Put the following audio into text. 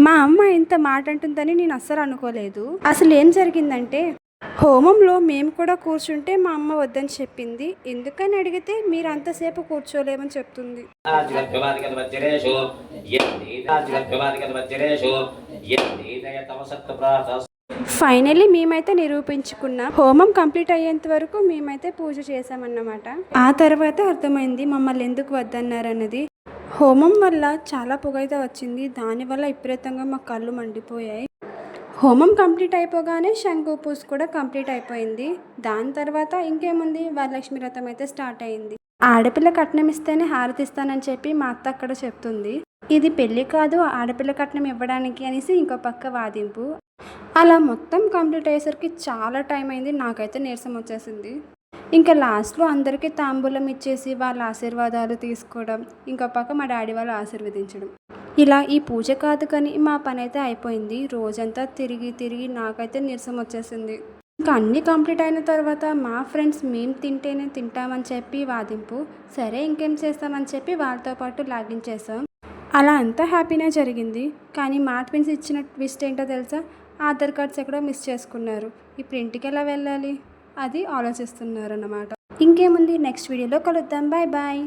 మా అమ్మ ఇంత మాట అంటుందని నేను అస్సలు అనుకోలేదు. అసలు ఏం జరిగిందంటే హోమంలో మేము కూడా కూర్చుంటే మా అమ్మ వద్దని చెప్పింది. ఎందుకని అడిగితే మీరు అంతసేపు కూర్చోలేమని చెప్తుంది. ఫైనల్లీ మేమైతే నిరూపించుకున్నాం. హోమం కంప్లీట్ అయ్యేంత వరకు మేమైతే పూజ చేసామన్నమాట. ఆ తర్వాత అర్థమైంది మమ్మల్ని ఎందుకు వద్దన్నారన్నది. హోమం వల్ల చాలా పొగైతే వచ్చింది. దానివల్ల విపరీతంగా మా కళ్ళు మండిపోయాయి. హోమం కంప్లీట్ అయిపోగానే శంకు పూజ కూడా కంప్లీట్ అయిపోయింది. దాని తర్వాత ఇంకేముంది, వరలక్ష్మి వ్రతం అయితే స్టార్ట్ అయింది. ఆడపిల్ల కట్నం ఇస్తేనే హారతి ఇస్తానని చెప్పి మా అత్త అక్కడ చెప్తుంది. ఇది పెళ్ళి కాదు, ఆడపిల్ల కట్నం ఇవ్వడానికి అనేసి ఇంకో పక్క వాదింపు. అలా మొత్తం కంప్లీట్ అయ్యేసరికి చాలా టైం అయింది. నాకైతే నీరసం వచ్చేసింది. ఇంకా లాస్ట్లో అందరికీ తాంబూలం ఇచ్చేసి వాళ్ళ ఆశీర్వాదాలు తీసుకోవడం, ఇంకో పక్క మా డాడీ వాళ్ళు ఆశీర్వదించడం. ఇలా ఈ పూజ కాదు కానీ మా పని అయితే అయిపోయింది. రోజంతా తిరిగి తిరిగి నాకైతే నీరసం వచ్చేసింది. ఇంకా అన్నీ కంప్లీట్ అయిన తర్వాత మా ఫ్రెండ్స్ మేము తింటేనే తింటామని చెప్పి వాదింపు. సరే ఇంకేం చేస్తామని చెప్పి వాళ్ళతో పాటు లాగించేసాం. అలా అంతా హ్యాపీనే జరిగింది. కానీ మా ట్విన్స్ ఇచ్చిన ట్విస్ట్ ఏంటో తెలుసా? ఆధార్ కార్డ్స్ ఎక్కడో మిస్ చేసుకున్నారు. ఇప్పుడు ఇంటికి ఎలా వెళ్ళాలి అది ఆలోచిస్తున్నారు అన్నమాట. ఇంకేముంది, నెక్స్ట్ వీడియోలో కలుద్దాం. Bye bye.